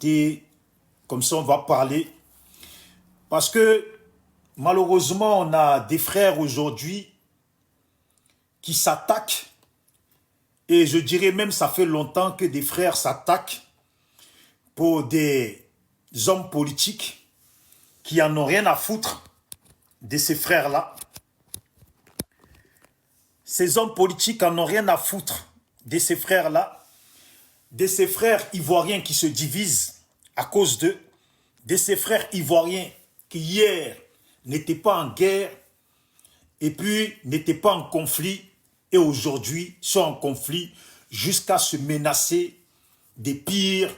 côté, comme ça on va parler. Parce que malheureusement, on a des frères aujourd'hui qui s'attaquent. Et je dirais même, ça fait longtemps que des frères s'attaquent pour des hommes politiques qui en ont rien à foutre de ces frères-là. Ces hommes politiques en ont rien à foutre de ces frères-là, de ces frères ivoiriens qui se divisent à cause d'eux, de ces frères ivoiriens qui hier n'étaient pas en guerre et puis n'étaient pas en conflit et aujourd'hui sont en conflit jusqu'à se menacer des pires,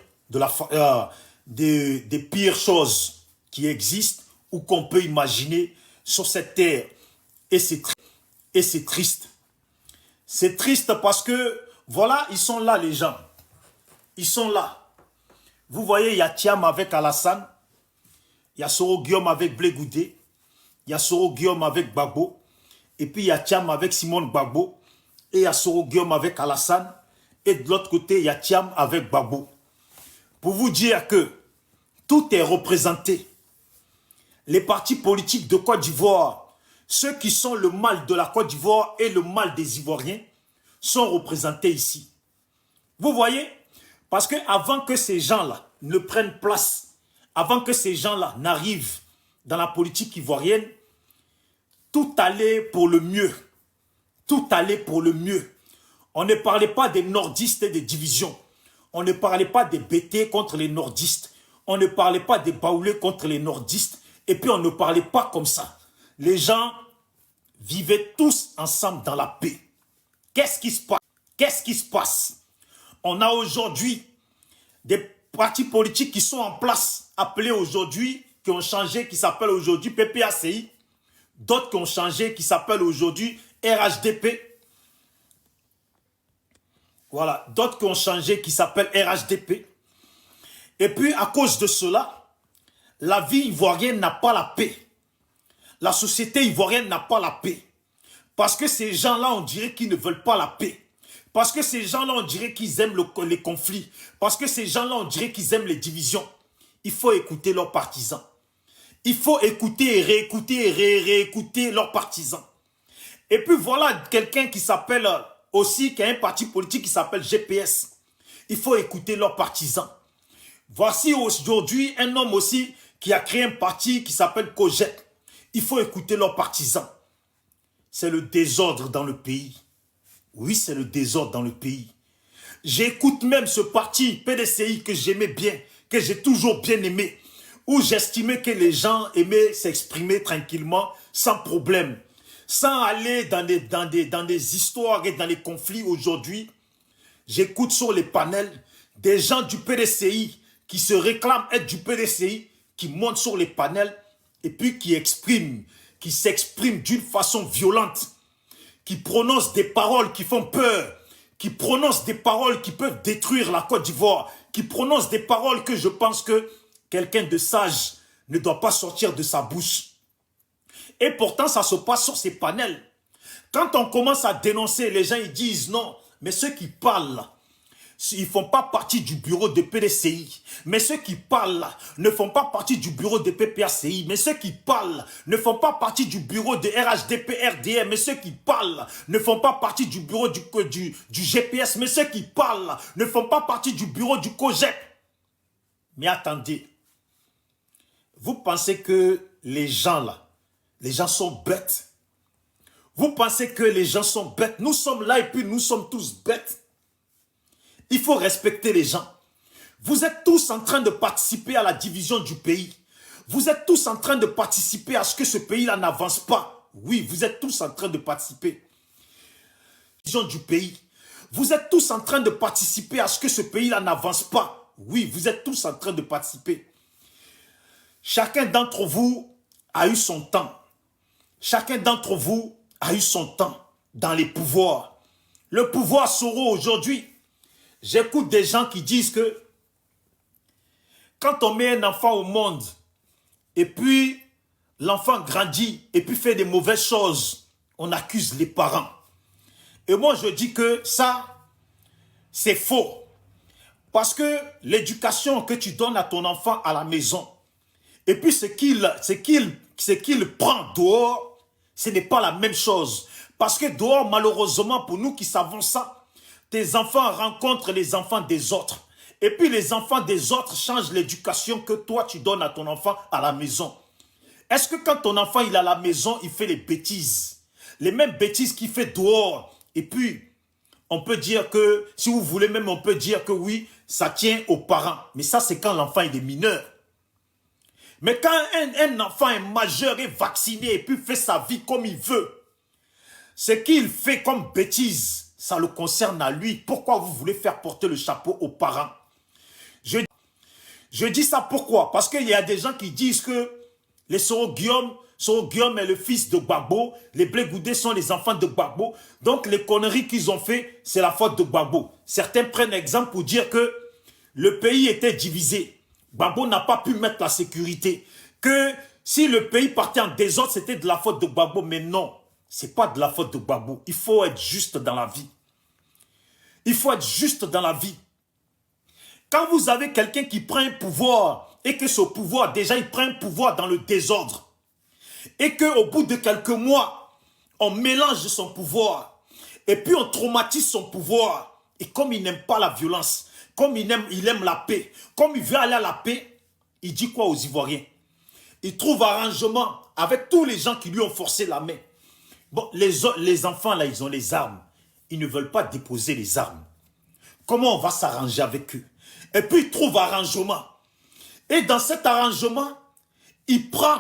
des pires choses qui existent ou qu'on peut imaginer sur cette terre. Et c'est triste. C'est triste parce que, voilà, ils sont là les gens. Ils sont là. Vous voyez, il y a Thiam avec Alassane, il y a Soro Guillaume avec Blé Goudé, il y a Soro Guillaume avec Gbagbo, et puis il y a Thiam avec Simone Gbagbo, et il y a Soro Guillaume avec Alassane, et de l'autre côté, il y a Thiam avec Gbagbo. Pour vous dire que tout est représenté. Les partis politiques de Côte d'Ivoire, ceux qui sont le mal de la Côte d'Ivoire et le mal des Ivoiriens, sont représentés ici. Vous voyez? Parce que avant que ces gens-là ne prennent place, avant que ces gens-là n'arrivent dans la politique ivoirienne, tout allait pour le mieux. Tout allait pour le mieux. On ne parlait pas des nordistes et des divisions. On ne parlait pas des BT contre les nordistes. On ne parlait pas des baoulés contre les nordistes. Et puis on ne parlait pas comme ça. Les gens vivaient tous ensemble dans la paix. Qu'est-ce qui se passe? Qu'est-ce qui se passe? On a aujourd'hui des partis politiques qui sont en place, appelés aujourd'hui, qui ont changé, qui s'appellent aujourd'hui PPACI. D'autres qui ont changé, qui s'appellent aujourd'hui RHDP. Voilà, d'autres qui ont changé, qui s'appellent RHDP. Et puis, à cause de cela, la vie ivoirienne n'a pas la paix. La société ivoirienne n'a pas la paix. Parce que ces gens-là, on dirait qu'ils ne veulent pas la paix. Parce que ces gens-là, on dirait qu'ils aiment les conflits. Parce que ces gens-là, on dirait qu'ils aiment les divisions. Il faut écouter leurs partisans. Il faut écouter et réécouter et réécouter leurs partisans. Et puis voilà quelqu'un qui s'appelle aussi, qui a un parti politique qui s'appelle GPS. Il faut écouter leurs partisans. Voici aujourd'hui un homme aussi qui a créé un parti qui s'appelle Cogec. Il faut écouter leurs partisans. C'est le désordre dans le pays. Oui, c'est le désordre dans le pays. J'écoute même ce parti PDCI que j'aimais bien, que j'ai toujours bien aimé, où j'estimais que les gens aimaient s'exprimer tranquillement, sans problème, sans aller dans des histoires et dans les conflits aujourd'hui. J'écoute sur les panels des gens du PDCI qui se réclament être du PDCI, qui montent sur les panels et puis qui s'expriment d'une façon violente, qui prononcent des paroles qui font peur, qui prononcent des paroles qui peuvent détruire la Côte d'Ivoire, qui prononcent des paroles que je pense que quelqu'un de sage ne doit pas sortir de sa bouche. Et pourtant, ça se passe sur ces panels. Quand on commence à dénoncer, les gens ils disent non, mais ceux qui parlent là, ils ne font pas partie du bureau de PDCI. Mais ceux qui parlent là, ne font pas partie du bureau de PPACI. Mais ceux qui parlent ne font pas partie du bureau de RHDP-RDM. Mais ceux qui parlent ne font pas partie du bureau du GPS. Mais ceux qui parlent ne font pas partie du bureau du COGEP. Mais attendez, vous pensez que les gens là, les gens sont bêtes? Vous pensez que les gens sont bêtes? Nous sommes là et puis nous sommes tous bêtes. Il faut respecter les gens. Vous êtes tous en train de participer à la division du pays. Vous êtes tous en train de participer à ce que ce pays-là n'avance pas. Oui, vous êtes tous en train de participer à la division du pays. Vous êtes tous en train de participer à ce que ce pays-là n'avance pas. Oui, vous êtes tous en train de participer. Chacun d'entre vous a eu son temps. Chacun d'entre vous a eu son temps dans les pouvoirs. Le pouvoir Soro aujourd'hui, j'écoute des gens qui disent que quand on met un enfant au monde et puis l'enfant grandit et puis fait des mauvaises choses, on accuse les parents. Et moi je dis que ça, c'est faux. Parce que l'éducation que tu donnes à ton enfant à la maison, et puis ce qu'il prend dehors, ce n'est pas la même chose. Parce que dehors, malheureusement, pour nous qui savons ça, tes enfants rencontrent les enfants des autres. Et puis les enfants des autres changent l'éducation que toi, tu donnes à ton enfant à la maison. Est-ce que quand ton enfant il est à la maison, il fait les bêtises? Les mêmes bêtises qu'il fait dehors. Et puis, on peut dire que, si vous voulez même, on peut dire que oui, ça tient aux parents. Mais ça, c'est quand l'enfant il est mineur. Mais quand un enfant est majeur et vacciné et puis fait sa vie comme il veut, ce qu'il fait comme bêtise, ça le concerne à lui. Pourquoi vous voulez faire porter le chapeau aux parents? Je dis ça pourquoi? Parce qu'il y a des gens qui disent que les Soro Guillaume est le fils de Gbagbo, les Blé Goudé sont les enfants de Gbagbo, donc les conneries qu'ils ont fait, c'est la faute de Gbagbo. Certains prennent exemple pour dire que le pays était divisé. Gbagbo n'a pas pu mettre la sécurité. Que si le pays partait en désordre, c'était de la faute de Gbagbo. Mais non, ce n'est pas de la faute de Gbagbo. Il faut être juste dans la vie. Il faut être juste dans la vie. Quand vous avez quelqu'un qui prend un pouvoir et que ce pouvoir, déjà il prend un pouvoir dans le désordre et qu'au bout de quelques mois, on mélange son pouvoir et puis on traumatise son pouvoir. Et comme il n'aime pas la violence, comme il aime la paix, comme il veut aller à la paix, il dit quoi aux Ivoiriens? Il trouve arrangement avec tous les gens qui lui ont forcé la main. Bon, les enfants là, ils ont les armes. Ils ne veulent pas déposer les armes. Comment on va s'arranger avec eux? Et puis il trouve arrangement. Et dans cet arrangement, il prend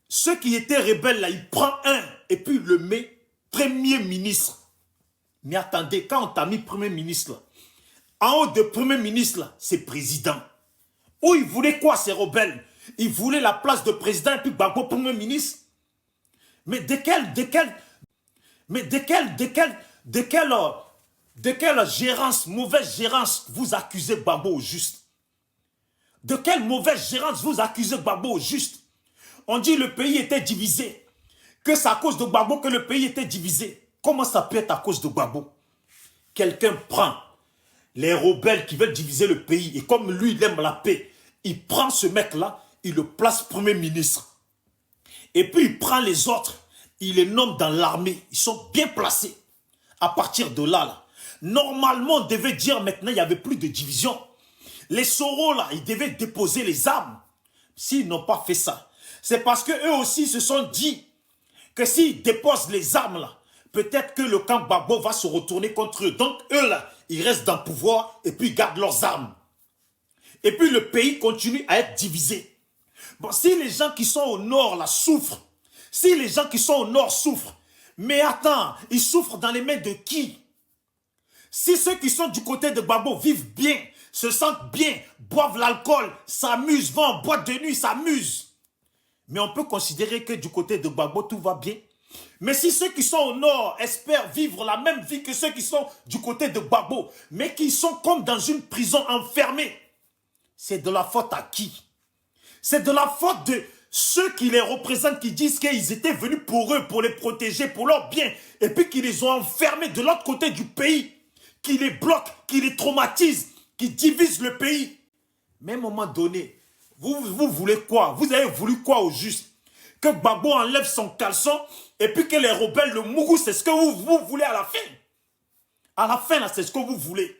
ceux qui étaient rebelles là, il prend un et puis il le met premier ministre. Mais attendez, quand on t'a mis premier ministre là, en haut de premier ministre là, c'est président. Ou il voulait quoi ces rebelles? Il voulait la place de président et puis Gbagbo premier ministre. Mais de quelle gérance, mauvaise gérance vous accusez Gbagbo au juste? De quelle mauvaise gérance vous accusez Gbagbo au juste? On dit le pays était divisé. Que c'est à cause de Gbagbo que le pays était divisé. Comment ça peut être à cause de Gbagbo? Quelqu'un prend les rebelles qui veulent diviser le pays et comme lui il aime la paix, il prend ce mec-là, il le place premier ministre. Et puis il prend les autres, il les nomme dans l'armée. Ils sont bien placés. À partir de là, normalement, on devait dire maintenant, il n'y avait plus de division. Les Soro, là, ils devaient déposer les armes. S'ils n'ont pas fait ça, c'est parce qu'eux aussi se sont dit que s'ils déposent les armes, là, peut-être que le camp Gbagbo va se retourner contre eux. Donc, eux, là, ils restent dans le pouvoir et puis ils gardent leurs armes. Et puis, le pays continue à être divisé. Bon, si les gens qui sont au nord, là, souffrent, si les gens qui sont au nord souffrent, mais attends, ils souffrent dans les mains de qui? Si ceux qui sont du côté de Gbagbo vivent bien, se sentent bien, boivent l'alcool, s'amusent, vont en boîte de nuit, s'amusent. Mais on peut considérer que du côté de Gbagbo, tout va bien. Mais si ceux qui sont au nord espèrent vivre la même vie que ceux qui sont du côté de Gbagbo, mais qui sont comme dans une prison enfermée, c'est de la faute à qui? C'est de la faute de ceux qui les représentent, qui disent qu'ils étaient venus pour eux, pour les protéger, pour leur bien, et puis qui les ont enfermés de l'autre côté du pays, qui les bloquent, qui les traumatisent, qui divisent le pays. Mais à un moment donné, vous voulez quoi? Vous avez voulu quoi au juste? Que Gbagbo enlève son caleçon, et puis que les rebelles, le Mougou, c'est ce que vous voulez à la fin. À la fin, là, c'est ce que vous voulez.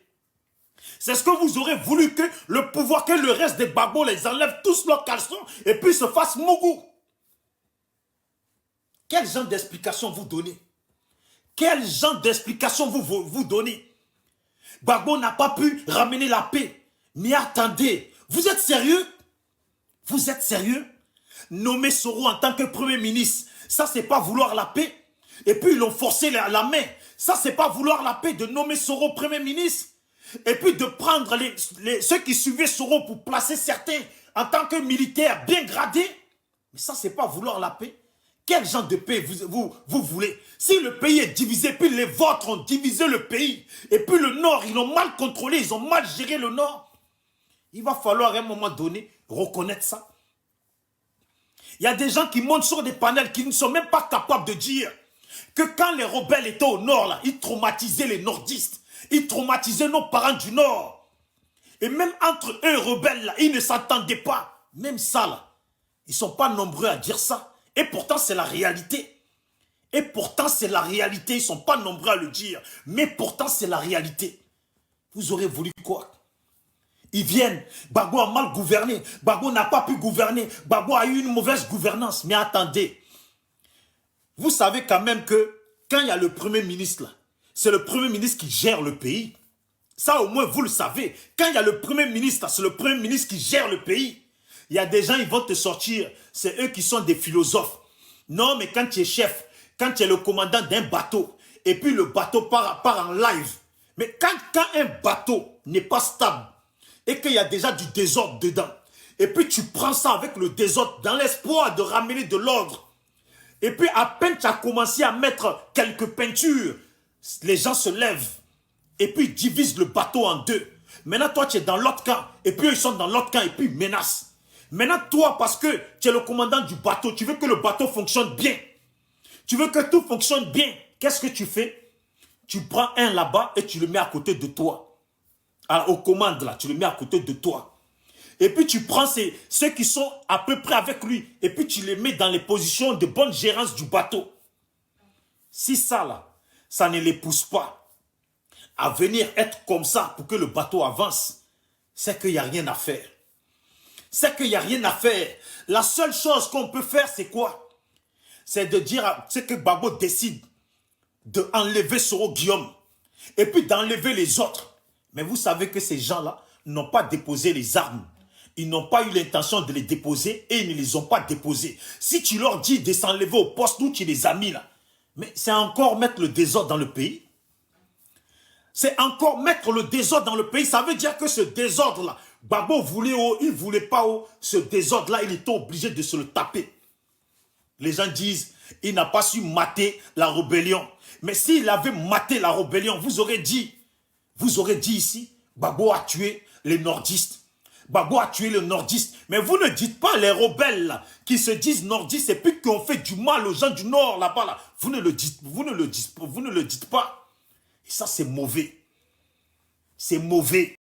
C'est ce que vous aurez voulu, que le pouvoir, que le reste des Gbagbo les enlève tous leurs caleçons et puis se fassent Mougou. Quel genre d'explication vous donnez? Quel genre d'explication vous donnez? Gbagbo n'a pas pu ramener la paix. Mais attendez, vous êtes sérieux? Vous êtes sérieux? Nommer Soro en tant que premier ministre, ça c'est pas vouloir la paix. Et puis ils l'ont forcé la main. Ça c'est pas vouloir la paix de nommer Soro premier ministre. Et puis de prendre ceux qui suivaient Soro pour placer certains en tant que militaires bien gradés. Mais ça, c'est pas vouloir la paix. Quel genre de paix vous voulez? Si le pays est divisé, puis les vôtres ont divisé le pays, et puis le Nord, ils l'ont mal contrôlé, ils ont mal géré le Nord, il va falloir à un moment donné reconnaître ça. Il y a des gens qui montent sur des panels qui ne sont même pas capables de dire que quand les rebelles étaient au Nord, là, ils traumatisaient les nordistes. Ils traumatisaient nos parents du Nord. Et même entre eux, rebelles, là, ils ne s'entendaient pas. Même ça, là, ils ne sont pas nombreux à dire ça. Et pourtant, c'est la réalité. Et pourtant, c'est la réalité. Ils ne sont pas nombreux à le dire. Mais pourtant, c'est la réalité. Vous aurez voulu quoi? Ils viennent. Gbagbo a mal gouverné. Gbagbo n'a pas pu gouverner. Gbagbo a eu une mauvaise gouvernance. Mais attendez. Vous savez quand même que quand il y a le Premier ministre, là, c'est le Premier ministre qui gère le pays. Ça, au moins, vous le savez. Quand il y a le Premier ministre, c'est le Premier ministre qui gère le pays. Il y a des gens, ils vont te sortir. C'est eux qui sont des philosophes. Non, mais quand tu es chef, quand tu es le commandant d'un bateau, et puis le bateau part en live. Mais quand un bateau n'est pas stable, et qu'il y a déjà du désordre dedans, et puis tu prends ça avec le désordre dans l'espoir de ramener de l'ordre, et puis à peine tu as commencé à mettre quelques peintures, les gens se lèvent, et puis divisent le bateau en deux. Maintenant, toi, tu es dans l'autre camp, et puis eux, ils sont dans l'autre camp, et puis ils menacent. Maintenant, toi, parce que tu es le commandant du bateau, tu veux que le bateau fonctionne bien. Tu veux que tout fonctionne bien. Qu'est-ce que tu fais? Tu prends un là-bas et tu le mets à côté de toi. Alors, aux commandes, là, tu le mets à côté de toi. Et puis, tu prends ceux qui sont à peu près avec lui, et puis tu les mets dans les positions de bonne gérance du bateau. Si ça, là, ça ne les pousse pas à venir être comme ça pour que le bateau avance, c'est qu'il n'y a rien à faire. C'est qu'il n'y a rien à faire. La seule chose qu'on peut faire, c'est quoi? C'est de dire, c'est que Gbagbo décide d'enlever Soro Guillaume et puis d'enlever les autres. Mais vous savez que ces gens-là n'ont pas déposé les armes. Ils n'ont pas eu l'intention de les déposer et ils ne les ont pas déposés. Si tu leur dis de s'enlever au poste où tu les as mis là, mais c'est encore mettre le désordre dans le pays. C'est encore mettre le désordre dans le pays. Ça veut dire que ce désordre-là, Gbagbo voulait il ne voulait pas ce désordre-là, il était obligé de se le taper. Les gens disent, il n'a pas su mater la rébellion. Mais s'il avait maté la rébellion, vous aurez dit ici, Gbagbo a tué les nordistes. Gbagbo a tué les nordistes. Mais vous ne dites pas les rebelles là, qui se disent nordistes et puis qui ont fait du mal aux gens du nord là-bas. Là. Vous ne le dites pas. Et ça, c'est mauvais. C'est mauvais.